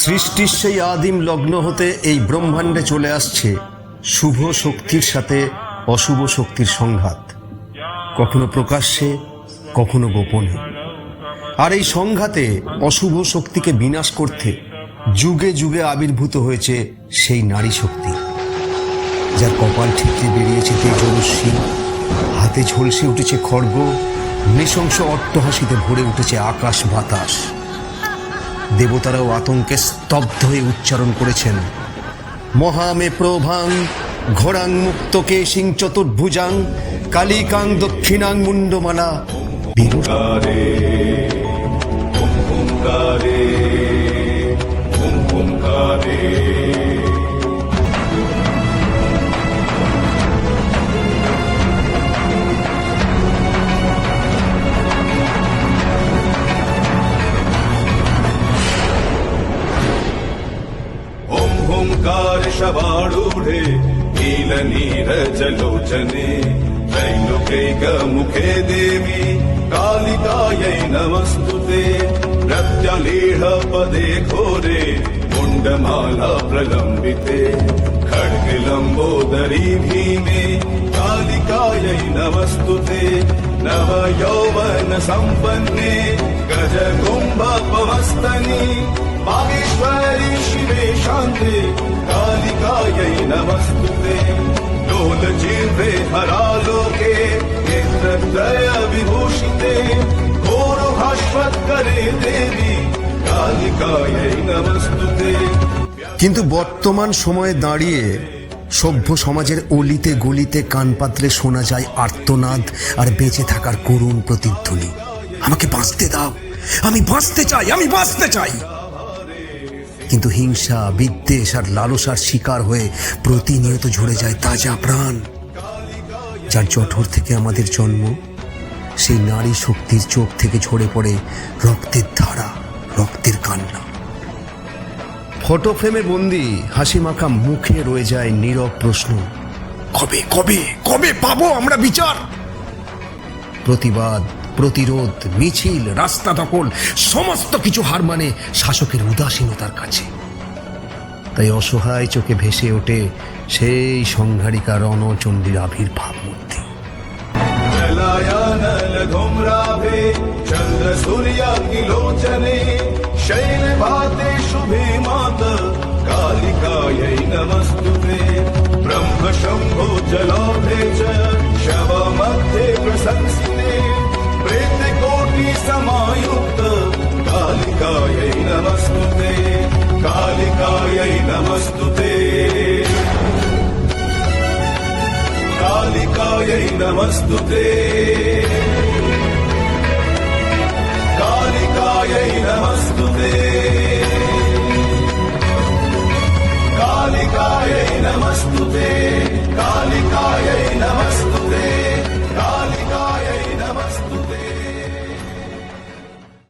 সৃষ্টির সেই আদিম লগ্ন হতে এই ব্রহ্মাণ্ডে চলে আসছে শুভ শক্তির সাথে অশুভ শক্তির সংঘাত, কখনো প্রকাশ্যে কখনো গোপনে। আর এই সংঘাতে অশুভ শক্তিকে বিনাশ করতে যুগে যুগে আবির্ভূত হয়েছে সেই নারী শক্তি, যার কপাল ঠিকরে বেরিয়েছে তেজরশ্মি, হাতে ঝলসে উঠেছে খড়গ, নৃশংস অট্টহাসিতে ভরে উঠেছে আকাশ বাতাস। দেবতারাও আতঙ্কে স্তব্ধ হয়ে উচ্চারণ করেছেন, মহামে প্রভাং ঘোড়াং মুক্ত কেশিং চতুর্ভুজাং কালিকাং দক্ষিণাং মুন্ডমালা বিরুষারে शवारूढे नीलनीरजलोचने त्रैलोक्यैकमुखे देवी कालिकायै नमस्तुते। प्रत्यलीढपदे घोरे मुण्डमाला प्रलम्बिते खड्गलम्बोदरी भीमे कालिकायै नमस्तुते। नवयौवन सम्पन्ने गजकुम्भपवस्तनि बागेश्वरी शिवे शान्ते कालिकायै नमस्तुते। लोलजिह्वे हरालोके नेत्रत्रय विभूषिते घोरभास्वत्करे देवी कालिकायै नमस्तुते। কিন্তু বর্তমান সময়ে দাঁড়িয়ে সভ্য সমাজের অলিতে গলিতে কান পাতলে শোনা যায় আর্তনাদ আর বেঁচে থাকার করুণ প্রতিধ্বনি। আমাকে বাঁচতে দাও, আমি বাঁচতে চাই, আমি বাঁচতে চাই। কিন্তু হিংসা, বিদ্বেষ আর লালসার শিকার হয়ে প্রতিনিয়ত ঝরে যায় তাজা প্রাণ। যার জঠর থেকে আমাদের জন্ম, সেই নারী শক্তির চোখ থেকে ঝরে পড়ে রক্তের ধারা, রক্তের কান্না। ফটো ফ্রেমে বন্দি হাসি মাখা মুখে রয়ে যায় নীরব প্রশ্ন, কবে কবে কবে পাবো আমরা বিচার? প্রতিবাদ, প্রতিরোধ, মিছিল, রাস্তা দখল সমস্ত কিছু হার মানে শাসকের উদাসীনতার কাছে। তাই অসহায় চোখে ভেসে ওঠে সেই সংহারিকা রণচণ্ডীর আবির্ভাব মূর্তি। चंद्र सूर्याग्निलोचने शैलभाते शुभे माता कालिकायै नमस्तुते। ब्रह्म शंभो जलाभे च शव मध्ये प्रशंसिते प्रेतकोटि समायुक्त कालिकायै नमस्तुते। कालिकायै नमस्तुते। कालिकायै नमस्तुते। कालिकायै नमस्तुते।